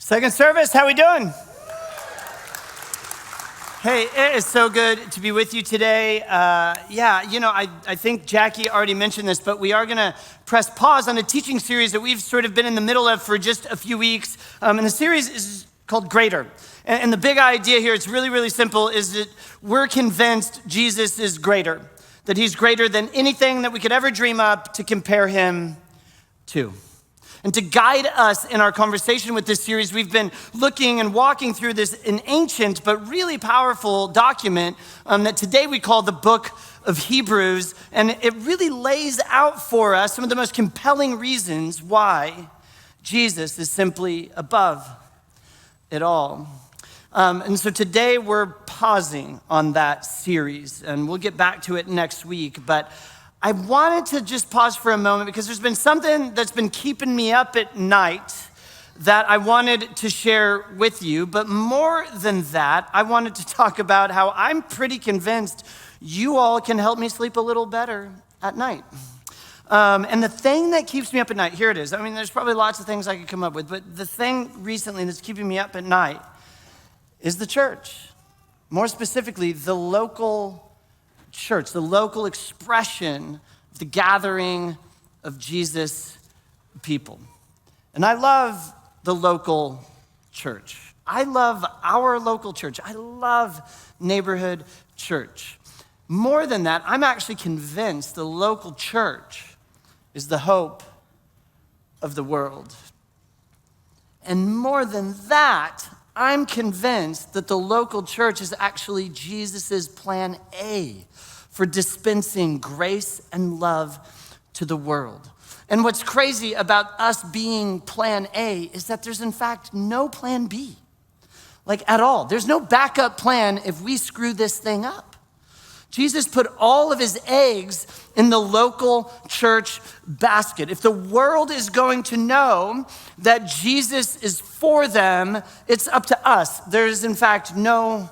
Second service, how we doing? Hey, it is so good to be with you today. I think Jackie already mentioned this, but we are going to press pause on a teaching series that we've sort of been in the middle of for just a few weeks. And the series is called Greater. And the big idea here, it's really, really simple, is that we're convinced Jesus is greater, that he's greater than anything that we could ever dream up to compare him to. And to guide us in our conversation with this series, we've been looking and walking through an ancient but really powerful document that today we call the book of Hebrews. And it really lays out for us some of the most compelling reasons why Jesus is simply above it all. And so today we're pausing on that series, and we'll get back to it next week. But I wanted to just pause for a moment because there's been something that's been keeping me up at night that I wanted to share with you. But more than that, I wanted to talk about how I'm pretty convinced you all can help me sleep a little better at night. And the thing that keeps me up at night, here it is. I mean, there's probably lots of things I could come up with, but the thing recently that's keeping me up at night is the church. More specifically, the local church, the local expression of the gathering of Jesus people. And I love the local church. I love our local church. I love neighborhood church. More than that, I'm actually convinced the local church is the hope of the world. And more than that, I'm convinced that the local church is actually Jesus's plan A for dispensing grace and love to the world. And what's crazy about us being plan A is that there's in fact no plan B, like at all. There's no backup plan if we screw this thing up. Jesus put all of his eggs in the local church basket. If the world is going to know that Jesus is for them, it's up to us. There's in fact no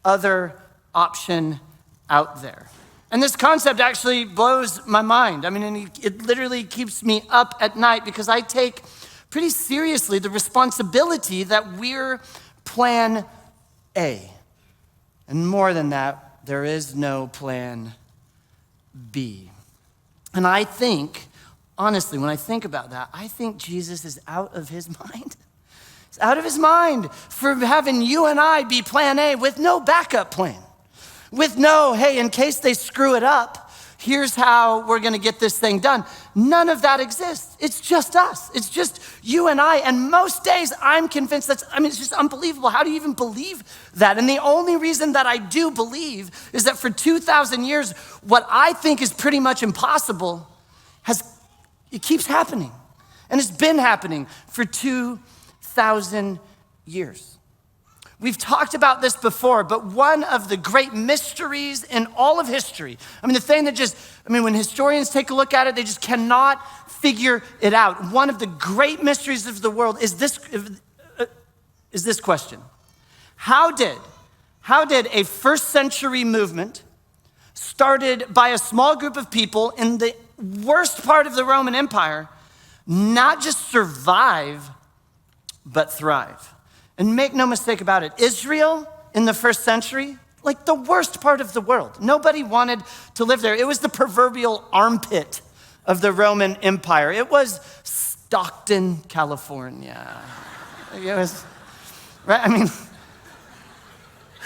other option out there. And this concept actually blows my mind. I mean, it literally keeps me up at night because I take pretty seriously the responsibility that we're plan A. And more than that, there is no plan B. And I think, honestly, when I think about that, I think Jesus is out of his mind. He's out of his mind for having you and I be plan A with no backup plan. With no, hey, in case they screw it up, here's how we're gonna get this thing done. None of that exists. It's just us. It's just you and I. And most days I'm convinced it's just unbelievable. How do you even believe that? And the only reason that I do believe is that for 2,000 years, what I think is pretty much impossible it keeps happening. And it's been happening for 2,000 years. We've talked about this before, but one of the great mysteries in all of history, the thing that when historians take a look at it, they just cannot figure it out. One of the great mysteries of the world is this question. How did a first century movement started by a small group of people in the worst part of the Roman Empire not just survive, but thrive? And make no mistake about it, Israel in the first century, like the worst part of the world. Nobody wanted to live there. It was the proverbial armpit of the Roman Empire. It was Stockton, California. It was, right?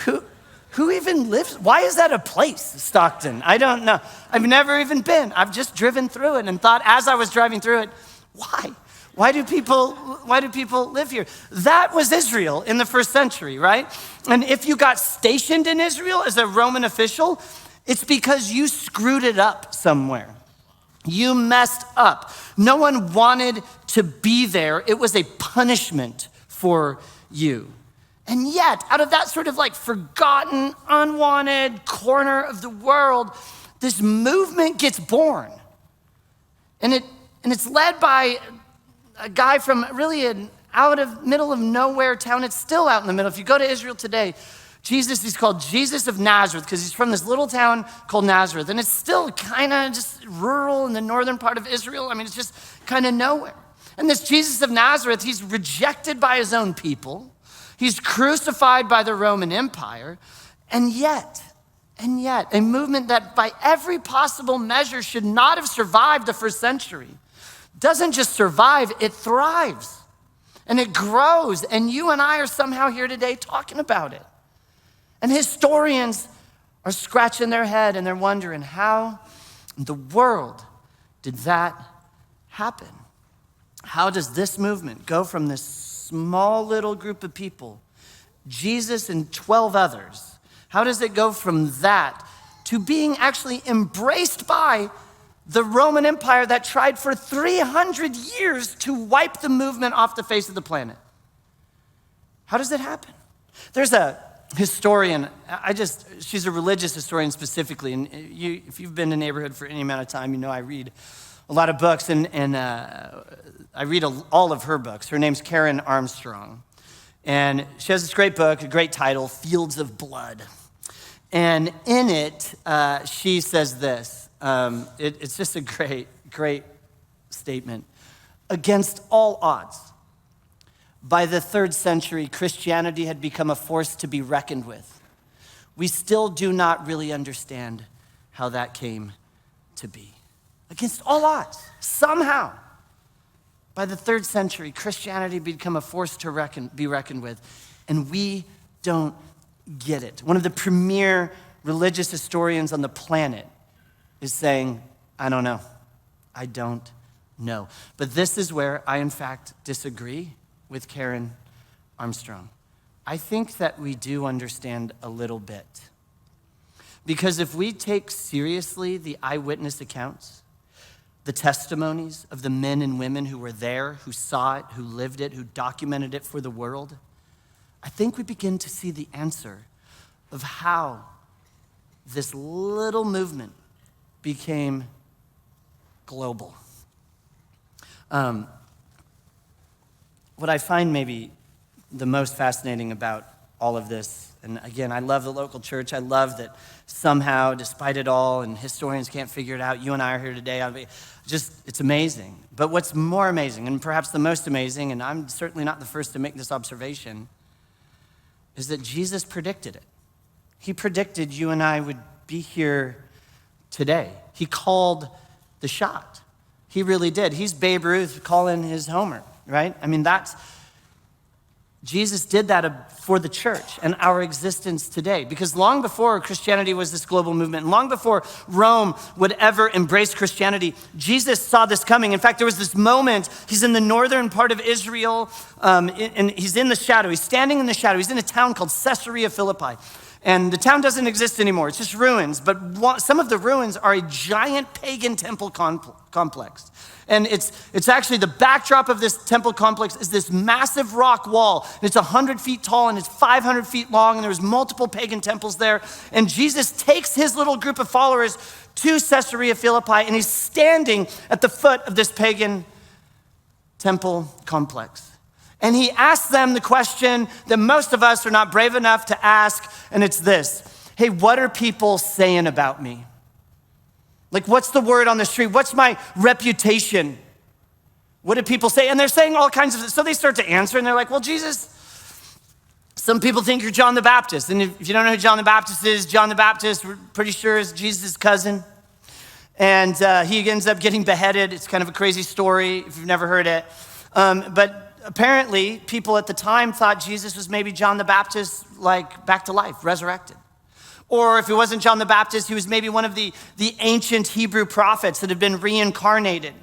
Who even lives? Why is that a place, Stockton? I don't know. I've never even been. I've just driven through it and thought as I was driving through it, why? Why do people live here? That was Israel in the first century, right? And if you got stationed in Israel as a Roman official, it's because you screwed it up somewhere. You messed up. No one wanted to be there. It was a punishment for you. And yet, out of that sort of like forgotten, unwanted corner of the world, this movement gets born. And it's led by a guy from really an middle of nowhere town. It's still out in the middle. If you go to Israel today, he's called Jesus of Nazareth because he's from this little town called Nazareth. And it's still kind of just rural in the northern part of Israel. It's just kind of nowhere. And this Jesus of Nazareth, he's rejected by his own people. He's crucified by the Roman Empire. And yet, a movement that by every possible measure should not have survived the first century doesn't just survive, it thrives. And it grows. And you and I are somehow here today talking about it. And historians are scratching their head and they're wondering, how in the world did that happen? How does this movement go from this small little group of people, Jesus and 12 others, how does it go from that to being actually embraced by the Roman Empire that tried for 300 years to wipe the movement off the face of the planet? How does it happen? There's a historian, she's a religious historian specifically, and if you've been in the neighborhood for any amount of time, you know I read a lot of books, and I read all of her books. Her name's Karen Armstrong, and she has this great book, a great title, Fields of Blood. And in it, she says this, it's just a great statement. Against all odds, by the 3rd century, Christianity had become a force to be reckoned with. We still do not really understand how that came to be. Against all odds, somehow, by the 3rd century, Christianity had become a force to be reckoned with, and we don't get it. One of the premier religious historians on the planet is saying, I don't know. I don't know. But this is where I, in fact, disagree with Karen Armstrong. I think that we do understand a little bit. Because if we take seriously the eyewitness accounts, the testimonies of the men and women who were there, who saw it, who lived it, who documented it for the world, I think we begin to see the answer of how this little movement became global. What I find maybe the most fascinating about all of this, and again, I love the local church. I love that somehow, despite it all, and historians can't figure it out, you and I are here today. It's amazing. But what's more amazing, and perhaps the most amazing, and I'm certainly not the first to make this observation, is that Jesus predicted it. He predicted you and I would be here today. He called the shot. He really did. He's Babe Ruth calling his Homer, right? I mean, Jesus did that for the church and our existence today. Because long before Christianity was this global movement, and long before Rome would ever embrace Christianity, Jesus saw this coming. In fact, there was this moment, he's in the northern part of Israel, and he's in the shadow. He's standing in the shadow. He's in a town called Caesarea Philippi. And the town doesn't exist anymore. It's just ruins. But some of the ruins are a giant pagan temple complex. And it's actually the backdrop of this temple complex is this massive rock wall. And it's 100 feet tall and it's 500 feet long. And there's multiple pagan temples there. And Jesus takes his little group of followers to Caesarea Philippi. And he's standing at the foot of this pagan temple complex. And he asks them the question that most of us are not brave enough to ask, and it's this. Hey, what are people saying about me? Like, what's the word on the street? What's my reputation? What do people say? And they're saying all kinds of, so they start to answer, and they're like, well, Jesus, some people think you're John the Baptist. And if you don't know who John the Baptist is, John the Baptist, we're pretty sure is Jesus' cousin. And he ends up getting beheaded. It's kind of a crazy story if you've never heard it. But apparently, people at the time thought Jesus was maybe John the Baptist, like back to life, resurrected. Or if it wasn't John the Baptist, he was maybe one of the ancient Hebrew prophets that had been reincarnated.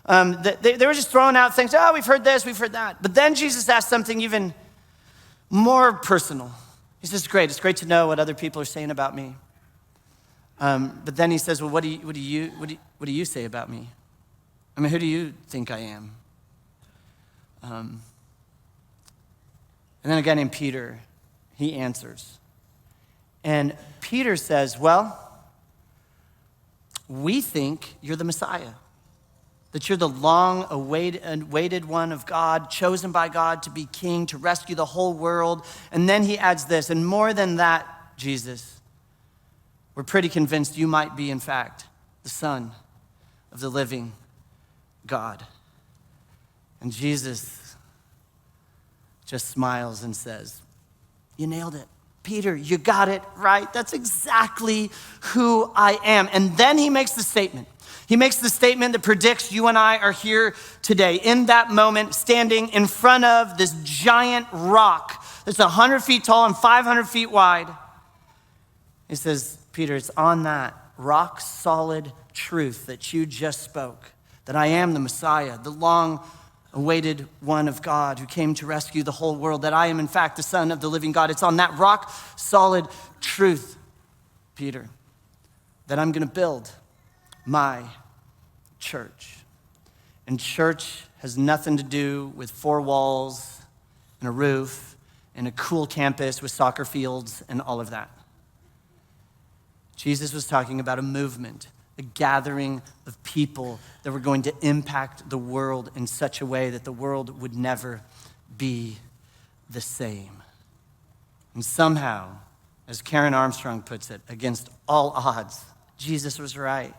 They were just throwing out things, oh, we've heard this, we've heard that. But then Jesus asked something even more personal. He says, great, it's great to know what other people are saying about me. But then he says, well, what do you say about me? I mean, who do you think I am? And then a guy named Peter, he answers. And Peter says, well, we think you're the Messiah, that you're the long-awaited one of God, chosen by God to be king, to rescue the whole world. And then he adds this, and more than that, Jesus, we're pretty convinced you might be, in fact, the Son of the living God. And Jesus just smiles and says, you nailed it. Peter, you got it right. That's exactly who I am. And then he makes the statement. He makes the statement that predicts you and I are here today. In that moment, standing in front of this giant rock that's 100 feet tall and 500 feet wide. He says, Peter, it's on that rock solid truth that you just spoke, that I am the Messiah, the long-awaited one of God who came to rescue the whole world, that I am in fact the Son of the living God. It's on that rock solid truth, Peter, that I'm gonna build my church. And church has nothing to do with four walls and a roof and a cool campus with soccer fields and all of that. Jesus was talking about a movement, a gathering of people that were going to impact the world in such a way that the world would never be the same. And somehow, as Karen Armstrong puts it, against all odds, Jesus was right.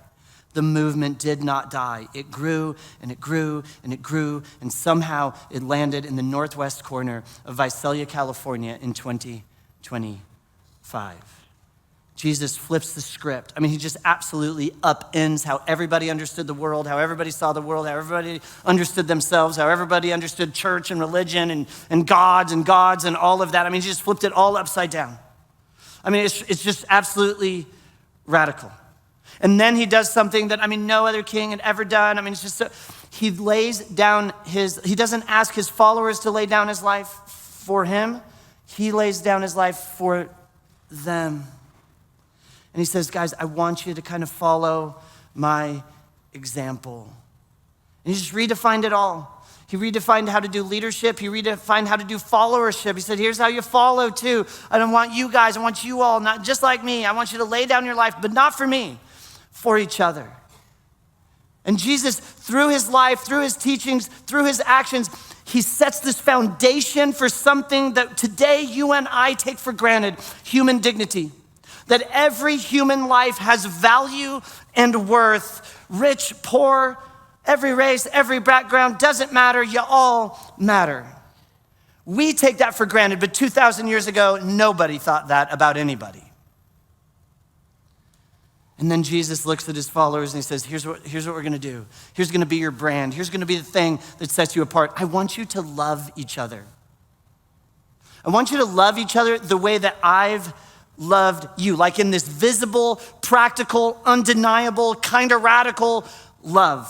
The movement did not die. It grew and it grew and it grew, and somehow it landed in the northwest corner of Visalia, California in 2025. Jesus flips the script. I mean, he just absolutely upends how everybody understood the world, how everybody saw the world, how everybody understood themselves, how everybody understood church and religion and gods and all of that. I mean, he just flipped it all upside down. I mean, it's just absolutely radical. And then he does something that, no other king had ever done. It's just he lays down he doesn't ask his followers to lay down his life for him. He lays down his life for them. And he says, guys, I want you to kind of follow my example. And he just redefined it all. He redefined how to do leadership. He redefined how to do followership. He said, here's how you follow too. I don't want you guys, I want you all, not just like me. I want you to lay down your life, but not for me, for each other. And Jesus, through his life, through his teachings, through his actions, he sets this foundation for something that today you and I take for granted, human dignity. That every human life has value and worth. Rich, poor, every race, every background, doesn't matter, you all matter. We take that for granted, but 2,000 years ago, nobody thought that about anybody. And then Jesus looks at his followers and he says, here's what we're gonna do. Here's gonna be your brand. Here's gonna be the thing that sets you apart. I want you to love each other. I want you to love each other the way that I've loved you, like in this visible, practical, undeniable, kind of radical love.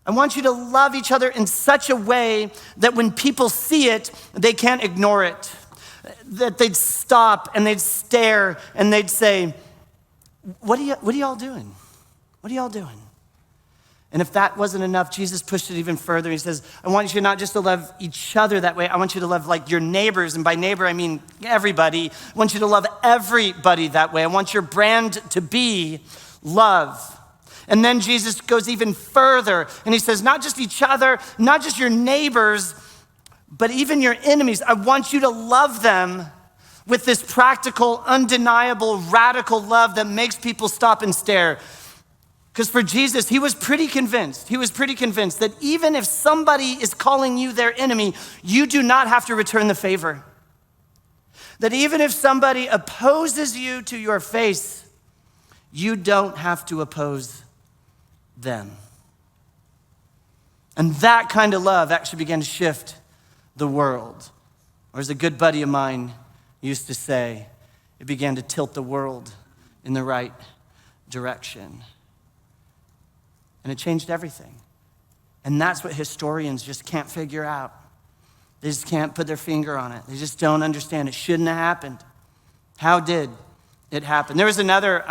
I want you to love each other in such a way that when people see it, they can't ignore it. That they'd stop and they'd stare and they'd say, what are y'all doing? What are y'all doing? And if that wasn't enough, Jesus pushed it even further. He says, I want you not just to love each other that way. I want you to love like your neighbors. And by neighbor, I mean everybody. I want you to love everybody that way. I want your brand to be love. And then Jesus goes even further. And he says, not just each other, not just your neighbors, but even your enemies. I want you to love them with this practical, undeniable, radical love that makes people stop and stare. Because for Jesus, he was pretty convinced that even if somebody is calling you their enemy, you do not have to return the favor. That even if somebody opposes you to your face, you don't have to oppose them. And that kind of love actually began to shift the world. Or as a good buddy of mine used to say, it began to tilt the world in the right direction. And it changed everything. And that's what historians just can't figure out. They just can't put their finger on it. They just don't understand. It shouldn't have happened. How did it happen? There was another,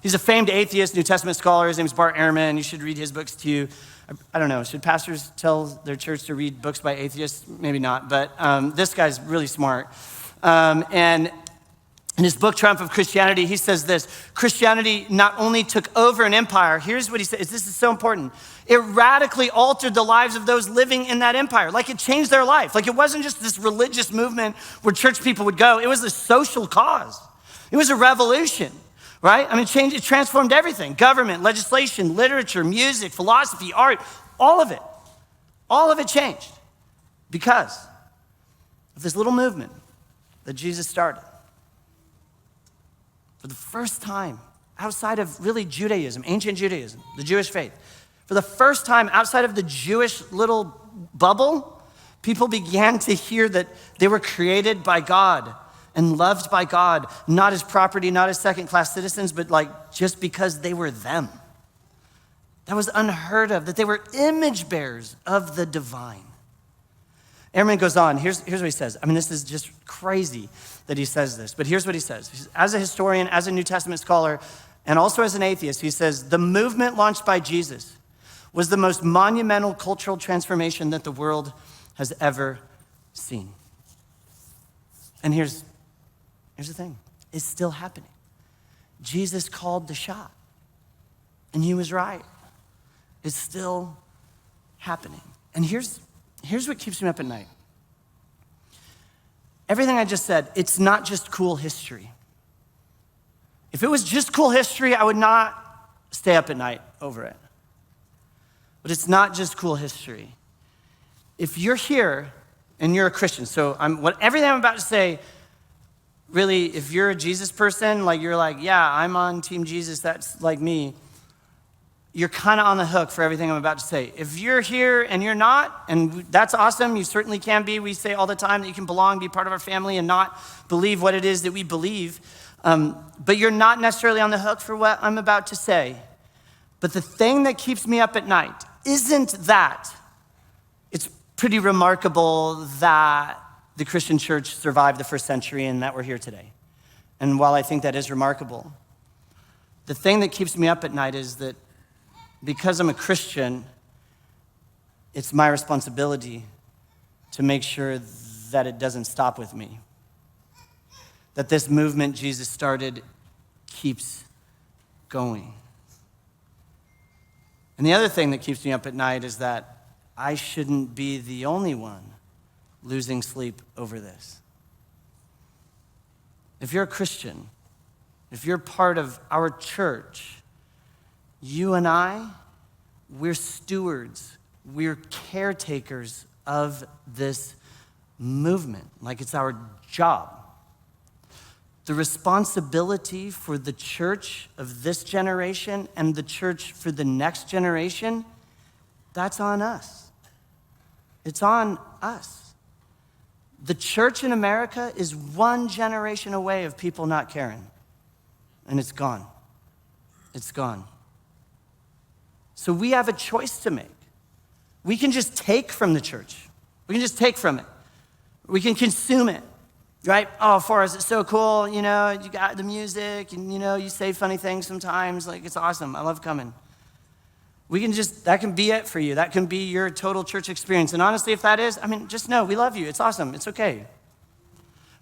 he's a famed atheist, New Testament scholar. His name is Bart Ehrman. You should read his books too. I don't know, should pastors tell their church to read books by atheists? Maybe not, but this guy's really smart. And in his book, Triumph of Christianity, he says this: Christianity not only took over an empire, here's what he says, this is so important. It radically altered the lives of those living in that empire. Like it changed their life. Like it wasn't just this religious movement where church people would go. It was a social cause. It was a revolution, right? It transformed everything. Government, legislation, literature, music, philosophy, art, all of it. All of it changed because of this little movement that Jesus started. For the first time, outside of really Judaism, ancient Judaism, the Jewish faith, for the first time outside of the Jewish little bubble, people began to hear that they were created by God and loved by God, not as property, not as second-class citizens, but like just because they were them. That was unheard of, that they were image bearers of the divine. Ehrman goes on, here's what he says. I mean, this is just crazy that he says this, but here's what he says. He says, as a historian, as a New Testament scholar, and also as an atheist, he says, the movement launched by Jesus was the most monumental cultural transformation that the world has ever seen. And here's the thing. It's still happening. Jesus called the shot, and he was right. It's still happening. And here's what keeps me up at night. Everything I just said, it's not just cool history. If it was just cool history, I would not stay up at night over it. But it's not just cool history. If you're here and you're a Christian, so everything I'm about to say, really, if you're a Jesus person, like you're like, yeah, I'm on Team Jesus, that's like me, you're kind of on the hook for everything I'm about to say. If you're here and you're not, and that's awesome, you certainly can be. We say all the time that you can belong, be part of our family, and not believe what it is that we believe. But you're not necessarily on the hook for what I'm about to say. But the thing that keeps me up at night isn't that. It's pretty remarkable that the Christian church survived the first century and that we're here today. And while I think that is remarkable, the thing that keeps me up at night is that because I'm a Christian, it's my responsibility to make sure that it doesn't stop with me. That this movement Jesus started keeps going. And the other thing that keeps me up at night is that I shouldn't be the only one losing sleep over this. If you're a Christian, if you're part of our church, you and we're stewards, we're caretakers of this movement, like it's our job. The responsibility for the church of this generation and the church for the next generation, that's on us. It's on us. The church in America is one generation away of people not caring, and it's gone. It's gone. So we have a choice to make. We can just take from the church. We can just take from it. We can consume it, right? Oh, Forrest, it's so cool. You know, you got the music and, you know, you say funny things sometimes. Like, it's awesome. I love coming. That can be it for you. That can be your total church experience. And honestly, if that is, just know we love you. It's awesome. It's okay.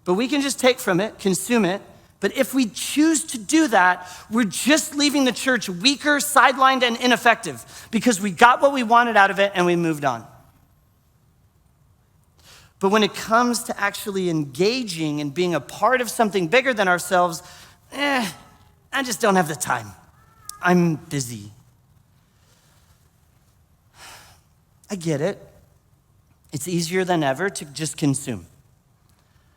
But we can just take from it, consume it. But if we choose to do that, we're just leaving the church weaker, sidelined, and ineffective because we got what we wanted out of it and we moved on. But when it comes to actually engaging and being a part of something bigger than ourselves, I just don't have the time. I'm busy. I get it. It's easier than ever to just consume.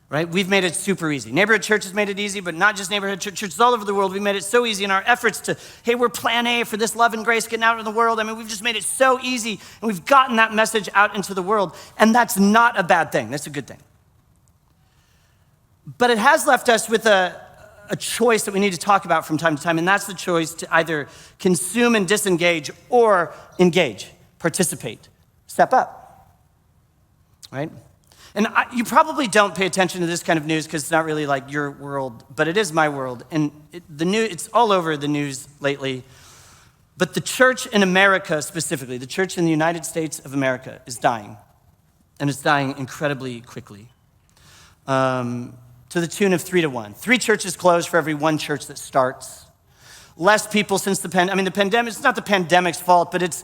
Right? We've made it super easy. Neighborhood church has made it easy, but not just neighborhood churches all over the world. We've made it so easy in our efforts to, hey, we're plan A for this love and grace getting out in the world. We've just made it so easy, and we've gotten that message out into the world, and that's not a bad thing. That's a good thing. But it has left us with a choice that we need to talk about from time to time, and that's the choice to either consume and disengage or engage, participate, step up, right? And you probably don't pay attention to this kind of news because it's not really like your world, but it is my world. And it's all over the news lately. But the church in America specifically, the church in the United States of America is dying. And it's dying incredibly quickly. To the tune of 3-1. 3 churches close for every 1 church that starts. Less people since the pandemic, it's not the pandemic's fault, but it's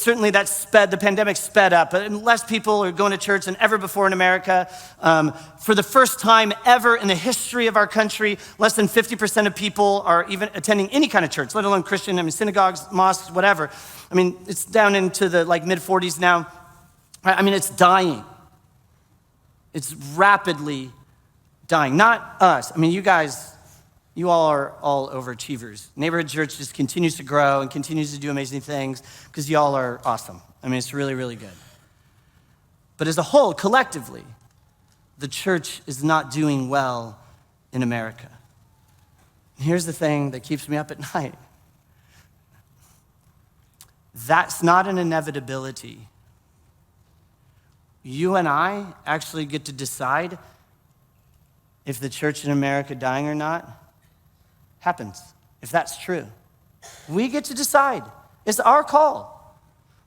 certainly the pandemic sped up. Less people are going to church than ever before in America. For the first time ever in the history of our country, less than 50% of people are even attending any kind of church, let alone Christian, synagogues, mosques, whatever. It's down into the mid-40s now. Right? I mean, it's dying. It's rapidly dying. Not us. I mean, you guys, you all are all overachievers. Neighborhood Church just continues to grow and continues to do amazing things because y'all are awesome. I mean, it's really, really good. But as a whole, collectively, the church is not doing well in America. And here's the thing that keeps me up at night. That's not an inevitability. You and I actually get to decide if the church in America dying or not happens, if that's true. We get to decide. It's our call,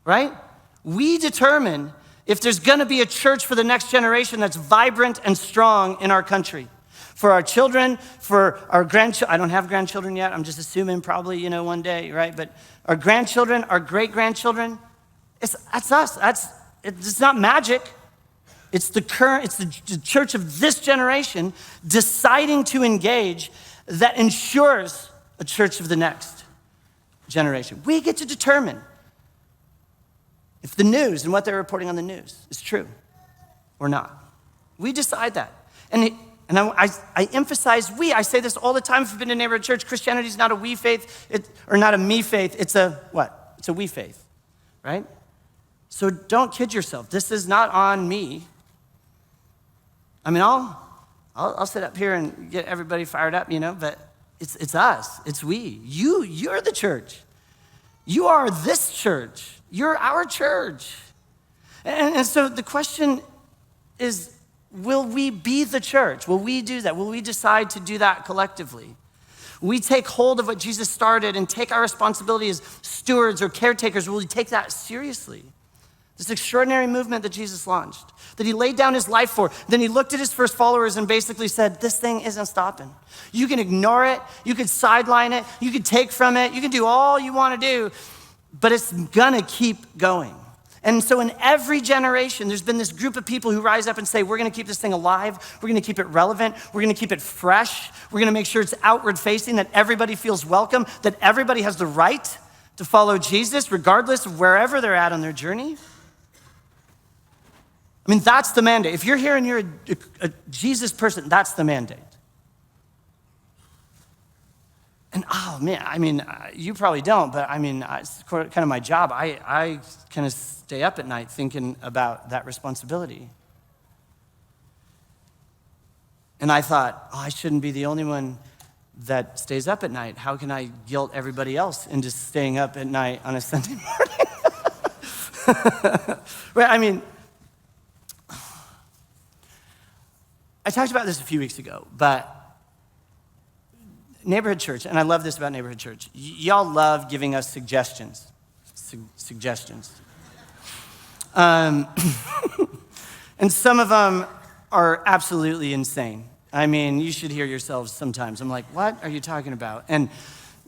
right? We determine if there's gonna be a church for the next generation that's vibrant and strong in our country. For our children, for our grandchildren. I don't have grandchildren yet. I'm just assuming probably, one day, right? But our grandchildren, our great-grandchildren, that's us. It's not magic. It's the church of this generation deciding to engage that ensures a church of the next generation. We get to determine if the news and what they're reporting on the news is true or not. We decide that. And I emphasize we. I say this all the time if you've been to neighborhood church. Christianity is not a we faith, or not a me faith. It's a what? It's a we faith, right? So don't kid yourself. This is not on me. I mean, I'll sit up here and get everybody fired up, but it's us. It's we. You're the church. You are this church. You're our church. And so the question is, will we be the church? Will we do that? Will we decide to do that collectively? We take hold of what Jesus started and take our responsibility as stewards or caretakers. Will we take that seriously? This extraordinary movement that Jesus launched, that he laid down his life for. Then he looked at his first followers and basically said, this thing isn't stopping. You can ignore it. You could sideline it. You could take from it. You can do all you want to do, but it's gonna keep going. And so in every generation, there's been this group of people who rise up and say, we're gonna keep this thing alive. We're gonna keep it relevant. We're gonna keep it fresh. We're gonna make sure it's outward facing, that everybody feels welcome, that everybody has the right to follow Jesus, regardless of wherever they're at on their journey. I mean, that's the mandate. If you're here and you're a Jesus person, that's the mandate. And oh man, I mean, you probably don't, but I mean, it's kind of my job. I kind of stay up at night thinking about that responsibility. And I thought, I shouldn't be the only one that stays up at night. How can I guilt everybody else into staying up at night on a Sunday morning? Right, I mean, I talked about this a few weeks ago, but neighborhood church, and I love this about neighborhood church, y'all love giving us suggestions. Suggestions. And some of them are absolutely insane. I mean, you should hear yourselves sometimes. I'm like, what are you talking about? And,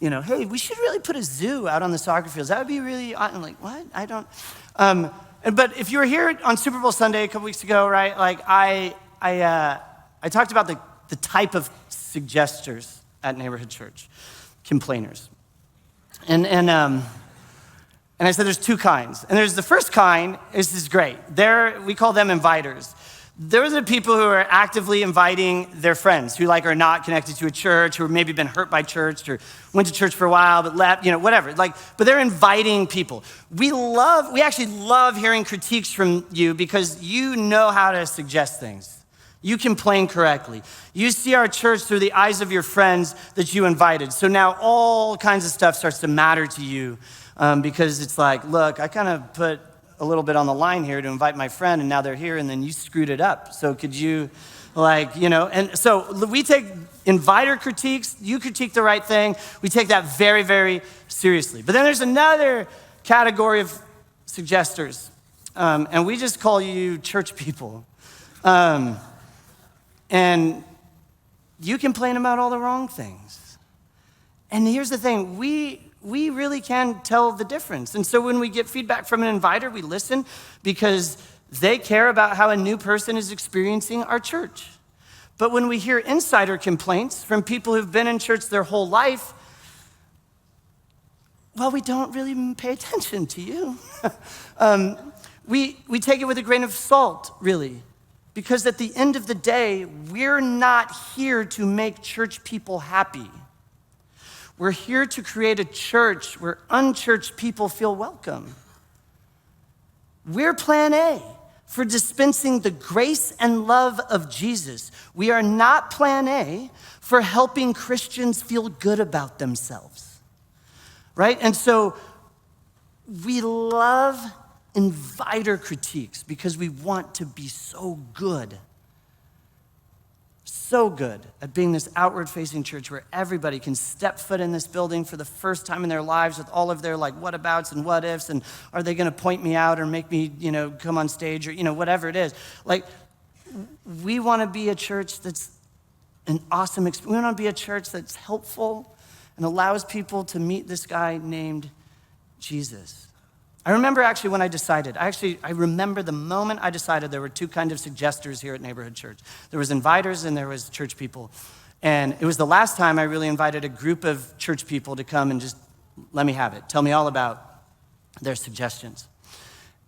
hey, we should really put a zoo out on the soccer fields. That would be really, I'm like, what? I don't. But if you were here on Super Bowl Sunday a couple weeks ago, right, like I talked about the type of suggesters at neighborhood church, complainers. And I said there's two kinds. And there's the first kind, this is great. We call them inviters. Those are the people who are actively inviting their friends who are not connected to a church, who have maybe been hurt by church or went to church for a while but left, whatever. But they're inviting people. We actually love hearing critiques from you because you know how to suggest things. You complain correctly. You see our church through the eyes of your friends that you invited. So now all kinds of stuff starts to matter to you because it's like, look, I kind of put a little bit on the line here to invite my friend, and now they're here, and then you screwed it up. So could you, and so we take inviter critiques. You critique the right thing. We take that very, very seriously. But then there's another category of suggesters, and we just call you church people. And you complain about all the wrong things. And here's the thing, we really can tell the difference. And so when we get feedback from an inviter, we listen because they care about how a new person is experiencing our church. But when we hear insider complaints from people who've been in church their whole life, well, we don't really pay attention to you. we take it with a grain of salt, really. Because at the end of the day, we're not here to make church people happy. We're here to create a church where unchurched people feel welcome. We're plan A for dispensing the grace and love of Jesus. We are not plan A for helping Christians feel good about themselves, right? And so we love inviter critiques because we want to be so good at being this outward-facing church where everybody can step foot in this building for the first time in their lives with all of their like whatabouts and what ifs, and are they going to point me out or make me, come on stage or, whatever it is. Like, we want to be a church that's an awesome experience. We want to be a church that's helpful and allows people to meet this guy named Jesus. I remember actually when I decided, I remember the moment I decided there were two kinds of suggesters here at Neighborhood Church. There was inviters and there was church people. And it was the last time I really invited a group of church people to come and just let me have it. Tell me all about their suggestions.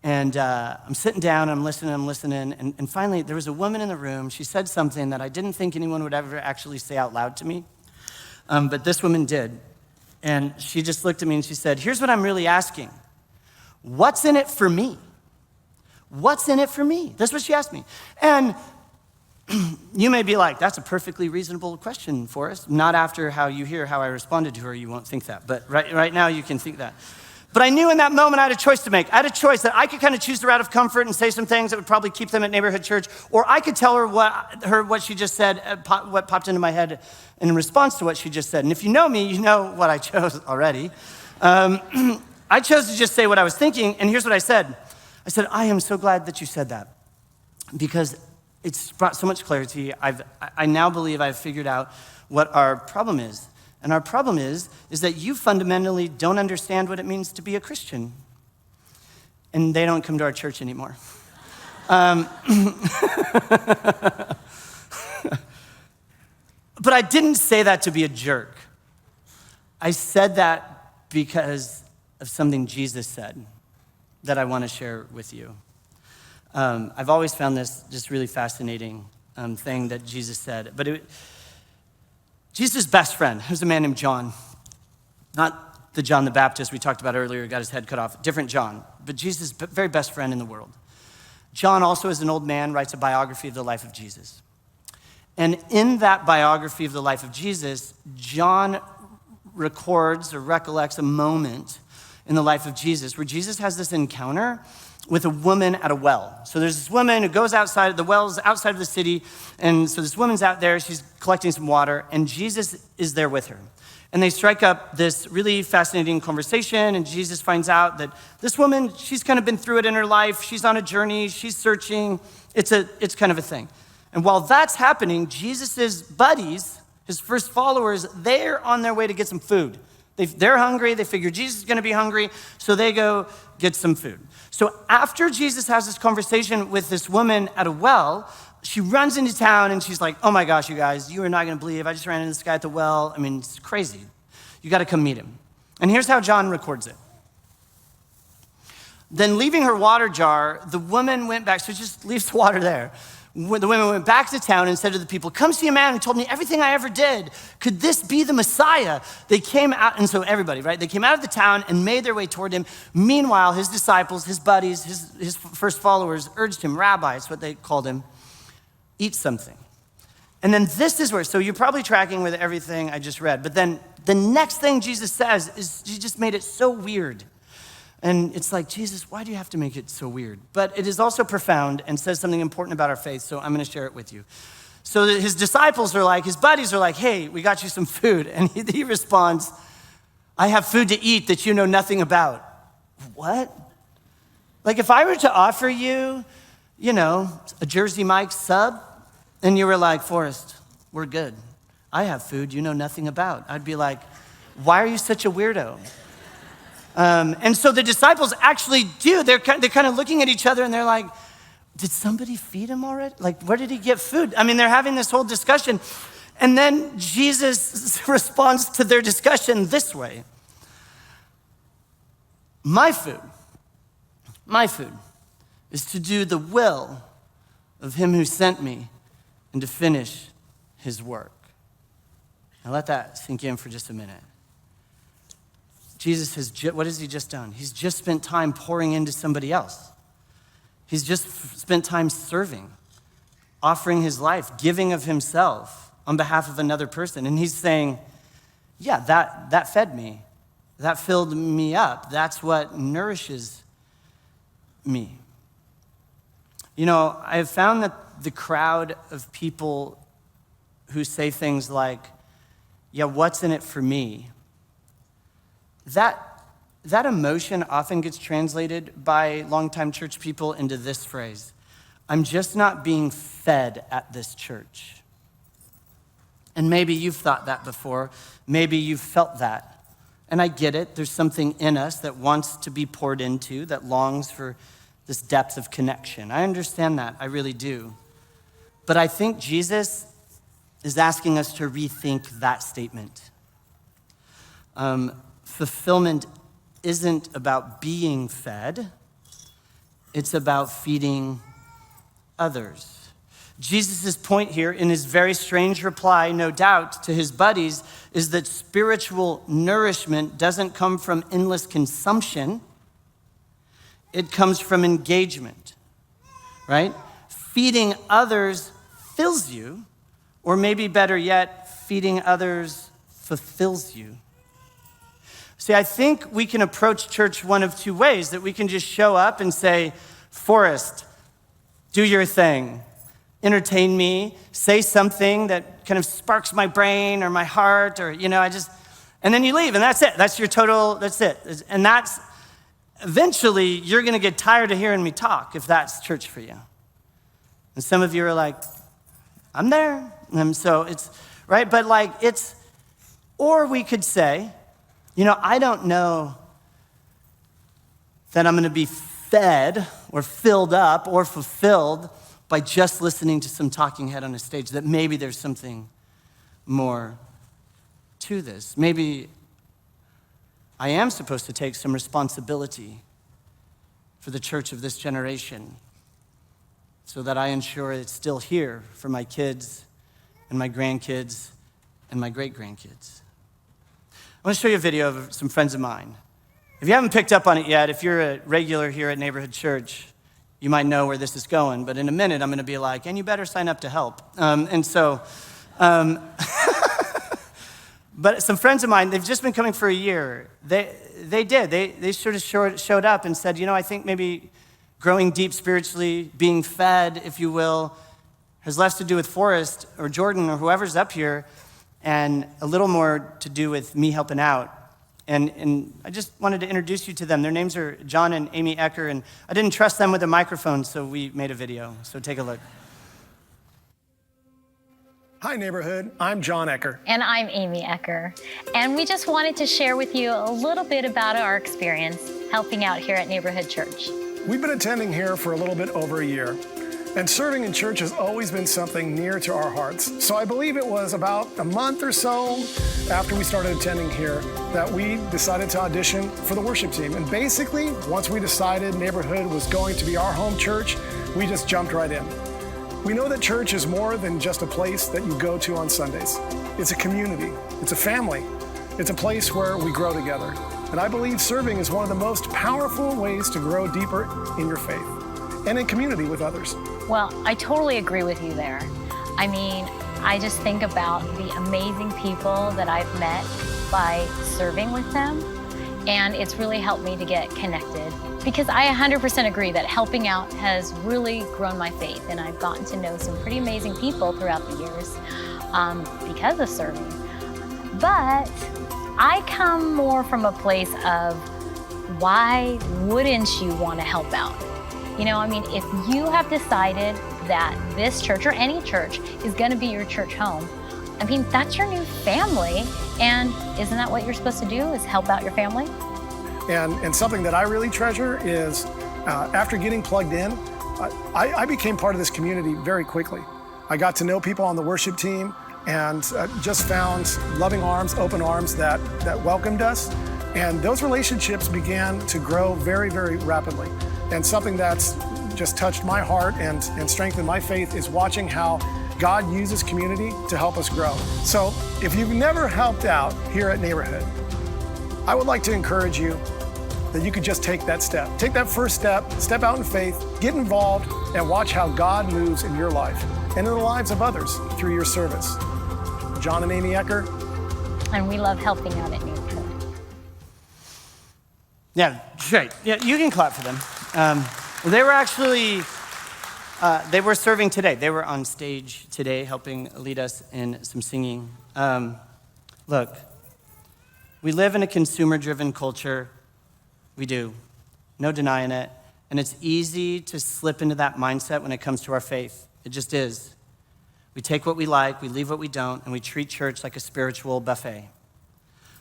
And I'm sitting down, I'm listening, and finally there was a woman in the room. She said something that I didn't think anyone would ever actually say out loud to me, but this woman did. And she just looked at me and she said, "Here's what I'm really asking. What's in it for me? What's in it for me?" That's what she asked me. And you may be like, that's a perfectly reasonable question, Forrest. Not after how you hear how I responded to her, you won't think that. But right now you can think that. But I knew in that moment I had a choice to make. I had a choice that I could kind of choose the route of comfort and say some things that would probably keep them at Neighborhood Church, or I could tell her what she just said, what popped into my head in response to what she just said. And if you know me, you know what I chose already. I chose to just say what I was thinking, and here's what I said. I said, "I am so glad that you said that because it's brought so much clarity. I now believe I've figured out what our problem is. And our problem is that you fundamentally don't understand what it means to be a Christian. And they don't come to our church anymore." But I didn't say that to be a jerk. I said that because of something Jesus said that I want to share with you. I've always found this just really fascinating thing that Jesus said. But Jesus' best friend was a man named John. Not the John the Baptist we talked about earlier, who got his head cut off. Different John, but Jesus' very best friend in the world. John also, as an old man, writes a biography of the life of Jesus. And in that biography of the life of Jesus, John records or recollects a moment in the life of Jesus where Jesus has this encounter with a woman at a well. So there's this woman who goes outside, the well's outside of the city, and so this woman's out there, she's collecting some water, and Jesus is there with her. And they strike up this really fascinating conversation, and Jesus finds out that this woman, she's kind of been through it in her life, she's on a journey, she's searching, it's kind of a thing. And while that's happening, Jesus' buddies, his first followers, they're on their way to get some food. They're hungry, they figure Jesus is gonna be hungry, so they go get some food. So after Jesus has this conversation with this woman at a well, she runs into town and she's like, "Oh my gosh, you guys, you are not gonna believe, I just ran into this guy at the well. I mean, it's crazy. You gotta come meet him." And here's how John records it. Then leaving her water jar, the woman went back, so just leaves the water there. The women went back to town and said to the people, "Come see a man who told me everything I ever did. Could this be the Messiah?" They came out, and so everybody, right? They came out of the town and made their way toward him. Meanwhile, his disciples, his buddies, his first followers urged him, "Rabbi," it's what they called him, "eat something." And then this is where, so you're probably tracking with everything I just read, but then the next thing Jesus says is, he just made it so weird. And it's like, Jesus, why do you have to make it so weird? But it is also profound and says something important about our faith, so I'm gonna share it with you. So his disciples are like, his buddies are like, "Hey, we got you some food." And he responds, "I have food to eat that you know nothing about." What? Like if I were to offer you, a Jersey Mike's sub, and you were like, "Forrest, we're good. I have food you know nothing about." I'd be like, "Why are you such a weirdo?" And so the disciples actually do. They're kind of looking at each other and they're like, "Did somebody feed him already? Like, where did he get food?" I mean, they're having this whole discussion. And then Jesus responds to their discussion this way. My food is to do the will of him who sent me and to finish his work. Now let that sink in for just a minute. Jesus has, what has he just done? He's just spent time pouring into somebody else. He's just spent time serving, offering his life, giving of himself on behalf of another person. And he's saying, yeah, that fed me. That filled me up. That's what nourishes me. You know, I have found that the crowd of people who say things like, yeah, what's in it for me? That emotion often gets translated by longtime church people into this phrase: I'm just not being fed at this church. And maybe you've thought that before. Maybe you've felt that. And I get it. There's something in us that wants to be poured into, that longs for this depth of connection. I understand that. I really do. But I think Jesus is asking us to rethink that statement. Fulfillment isn't about being fed. It's about feeding others. Jesus' point here, in his very strange reply, no doubt, to his buddies, is that spiritual nourishment doesn't come from endless consumption. It comes from engagement, right? Feeding others fills you, or maybe better yet, feeding others fulfills you. See, I think we can approach church one of two ways: that we can just show up and say, Forrest, do your thing. Entertain me, say something that kind of sparks my brain or my heart, or, and then you leave, and that's it. That's your total, that's it. And that's, eventually, you're gonna get tired of hearing me talk if that's church for you. And some of you are like, I'm there. And so it's, right? But or we could say, I don't know that I'm gonna be fed or filled up or fulfilled by just listening to some talking head on a stage, that maybe there's something more to this. Maybe I am supposed to take some responsibility for the church of this generation so that I ensure it's still here for my kids and my grandkids and my great-grandkids. I want to show you a video of some friends of mine. If you haven't picked up on it yet, if you're a regular here at Neighborhood Church, you might know where this is going, but in a minute I'm going to be like, and you better sign up to help. But some friends of mine, they've just been coming for a year. They sort of showed up and said, I think maybe growing deep spiritually, being fed, if you will, has less to do with Forrest or Jordan or whoever's up here, and a little more to do with me helping out. And I just wanted to introduce you to them. Their names are John and Amy Ecker, and I didn't trust them with a microphone, so we made a video. So take a look. Hi, Neighborhood. I'm John Ecker. And I'm Amy Ecker. And we just wanted to share with you a little bit about our experience helping out here at Neighborhood Church. We've been attending here for a little bit over a year, and serving in church has always been something near to our hearts. So I believe it was about a month or so after we started attending here that we decided to audition for the worship team. And basically, once we decided Neighborhood was going to be our home church, we just jumped right in. We know that church is more than just a place that you go to on Sundays. It's a community, it's a family, it's a place where we grow together. And I believe serving is one of the most powerful ways to grow deeper in your faith and in community with others. Well, I totally agree with you there. I mean, I just think about the amazing people that I've met by serving with them, and it's really helped me to get connected, because I 100% agree that helping out has really grown my faith, and I've gotten to know some pretty amazing people throughout the years because of serving. But I come more from a place of, why wouldn't you want to help out? If you have decided that this church or any church is going to be your church home, that's your new family. And isn't that what you're supposed to do, is help out your family? And something that I really treasure is after getting plugged in, I became part of this community very quickly. I got to know people on the worship team and just found loving arms, open arms that welcomed us. And those relationships began to grow very, very rapidly. And something that's just touched my heart and strengthened my faith is watching how God uses community to help us grow. So if you've never helped out here at Neighborhood, I would like to encourage you that you could just take that step. Take that first step, step out in faith, get involved, and watch how God moves in your life and in the lives of others through your service. John and Amy Ecker. And we love helping out at Neighborhood. Yeah, great. Yeah, you can clap for them. They were actually, they were serving today. They were on stage today helping lead us in some singing. Look, we live in a consumer-driven culture. We do. No denying it. And it's easy to slip into that mindset when it comes to our faith. It just is. We take what we like, we leave what we don't, and we treat church like a spiritual buffet.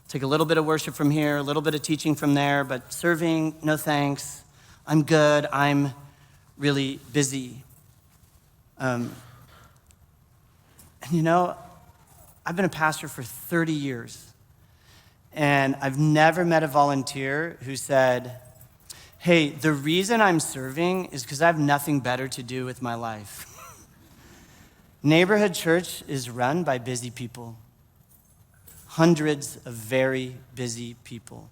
Take a little bit of worship from here, a little bit of teaching from there, but serving, no thanks. I'm good, I'm really busy. And you know, I've been a pastor for 30 years, and I've never met a volunteer who said, hey, the reason I'm serving is because I have nothing better to do with my life. Neighborhood Church is run by busy people. Hundreds of very busy people.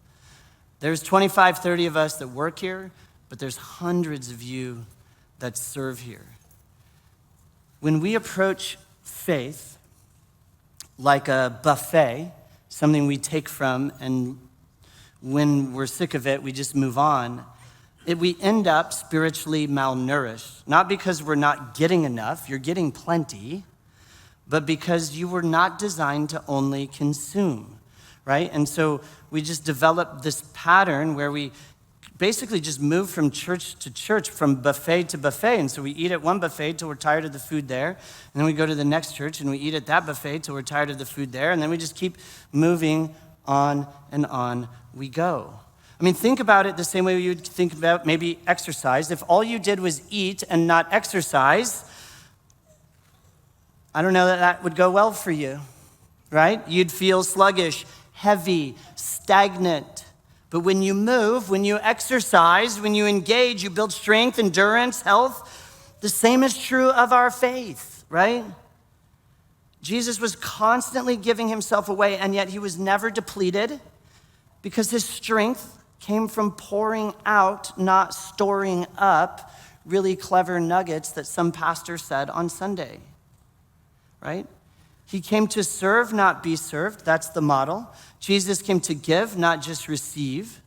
There's 25, 30 of us that work here, but there's hundreds of you that serve here. When we approach faith like a buffet, something we take from, and when we're sick of it, we just move on, we end up spiritually malnourished. Not because we're not getting enough, you're getting plenty, but because you were not designed to only consume, right? And so we just develop this pattern where we basically just move from church to church, from buffet to buffet. And so we eat at one buffet till we're tired of the food there. And then we go to the next church and we eat at that buffet till we're tired of the food there. And then we just keep moving on and on we go. I mean, think about it the same way you'd think about maybe exercise. If all you did was eat and not exercise, I don't know that would go well for you, right? You'd feel sluggish, heavy, stagnant. But when you move, when you exercise, when you engage, you build strength, endurance, health. The same is true of our faith, right? Jesus was constantly giving himself away, and yet he was never depleted because his strength came from pouring out, not storing up really clever nuggets that some pastor said on Sunday, right? He came to serve, not be served. That's the model. Jesus came to give, not just receive,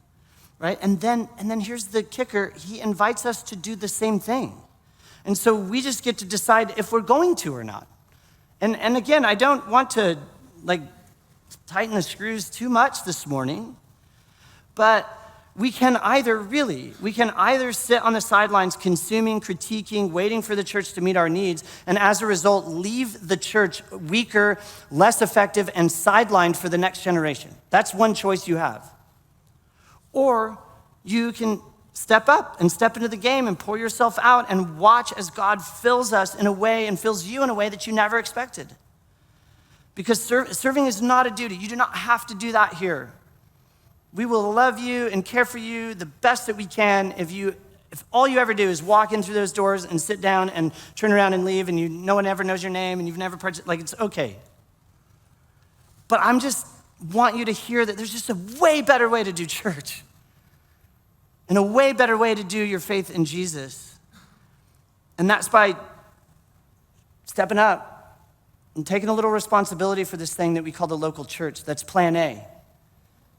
right? And then here's the kicker. He invites us to do the same thing. And so we just get to decide if we're going to or not. And again, I don't want to tighten the screws too much this morning, but we can either sit on the sidelines consuming, critiquing, waiting for the church to meet our needs, and as a result, leave the church weaker, less effective, and sidelined for the next generation. That's one choice you have. Or you can step up and step into the game and pour yourself out and watch as God fills us in a way and fills you in a way that you never expected. Because serving is not a duty. You do not have to do that here. We will love you and care for you the best that we can if all you ever do is walk in through those doors and sit down and turn around and leave and no one ever knows your name and you've never it's okay. But I'm just want you to hear that there's just a way better way to do church and a way better way to do your faith in Jesus. And that's by stepping up and taking a little responsibility for this thing that we call the local church. That's plan A.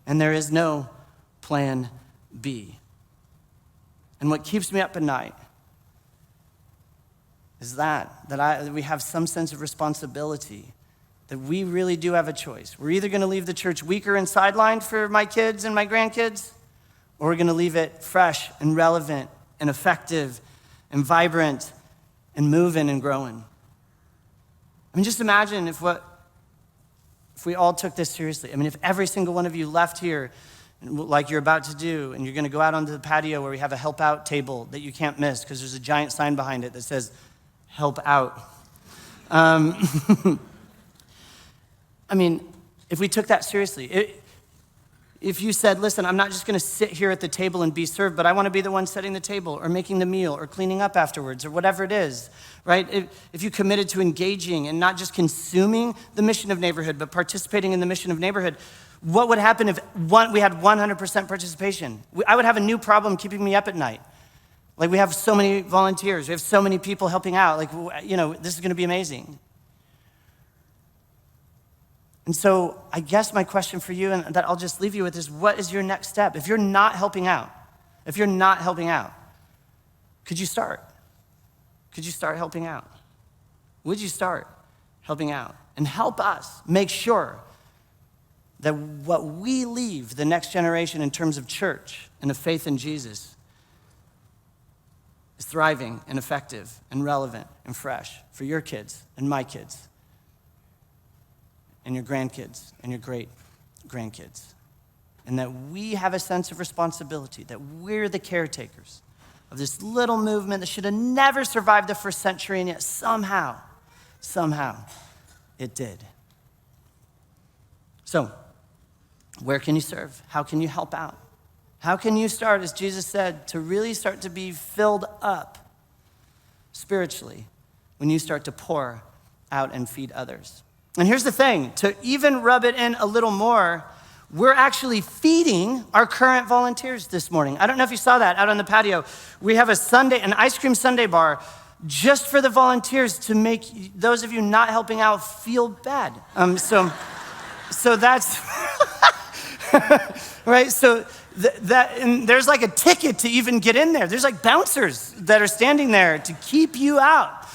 And there is no plan B. And what keeps me up at night is that we have some sense of responsibility, that we really do have a choice. We're either going to leave the church weaker and sidelined for my kids and my grandkids, or we're going to leave it fresh and relevant and effective and vibrant and moving and growing. I mean, just imagine if we all took this seriously. I mean, if every single one of you left here like you're about to do, and you're going to go out onto the patio where we have a help out table that you can't miss because there's a giant sign behind it that says, help out. I mean, if we took that seriously, If you said, listen, I'm not just gonna sit here at the table and be served, but I wanna be the one setting the table or making the meal or cleaning up afterwards or whatever it is, right? If you committed to engaging and not just consuming the mission of neighborhood, but participating in the mission of neighborhood, what would happen if we had 100% participation? I would have a new problem keeping me up at night. Like, we have so many volunteers, we have so many people helping out. Like, this is gonna be amazing. And so I guess my question for you, and that I'll just leave you with, is what is your next step? If you're not helping out, could you start? Could you start helping out? Would you start helping out? And help us make sure that what we leave the next generation in terms of church and of faith in Jesus is thriving and effective and relevant and fresh for your kids and my kids and your grandkids and your great-grandkids. And that we have a sense of responsibility, that we're the caretakers of this little movement that should have never survived the first century, and yet somehow it did. So, where can you serve? How can you help out? How can you start, as Jesus said, to really start to be filled up spiritually when you start to pour out and feed others? And here's the thing, to even rub it in a little more, we're actually feeding our current volunteers this morning. I don't know if you saw that out on the patio. We have an ice cream sundae bar just for the volunteers to make those of you not helping out feel bad. So that's, right? So and there's like a ticket to even get in there. There's like bouncers that are standing there to keep you out.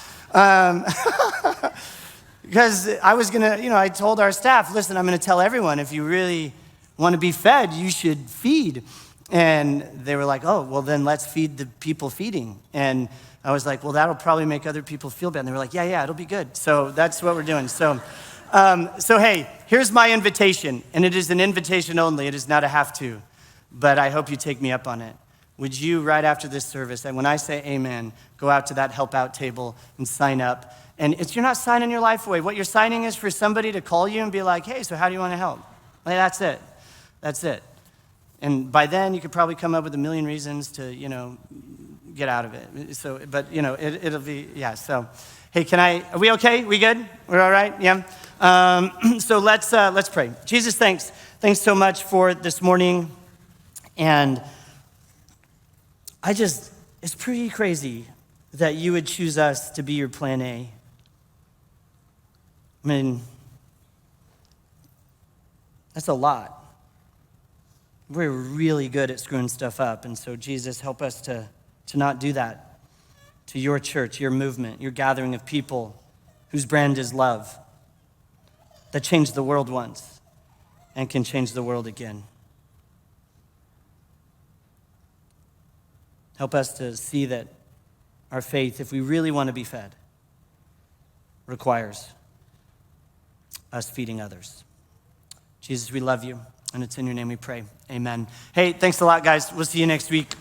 Because I was gonna, I told our staff, listen, I'm gonna tell everyone, if you really wanna be fed, you should feed. And they were like, oh, well then let's feed the people feeding. And I was like, well, that'll probably make other people feel bad. And they were like, yeah, it'll be good. So that's what we're doing. So hey, here's my invitation. And it is an invitation only. It is not a have to. But I hope you take me up on it. Would you, right after this service, and when I say amen, go out to that help out table and sign up. And you're not signing your life away. What you're signing is for somebody to call you and be like, hey, so how do you want to help? Like, that's it. And by then, you could probably come up with a million reasons to, get out of it. So, but, it'll be, yeah. So, hey, are we okay? We good? We're all right? Yeah? So let's pray. Jesus, thanks. Thanks so much for this morning. And it's pretty crazy that you would choose us to be your plan A. I mean, that's a lot. We're really good at screwing stuff up. And so, Jesus, help us to not do that to your church, your movement, your gathering of people whose brand is love, that changed the world once and can change the world again. Help us to see that our faith, if we really want to be fed, requires us feeding others. Jesus, we love you, and it's in your name we pray. Amen. Hey, thanks a lot, guys. We'll see you next week.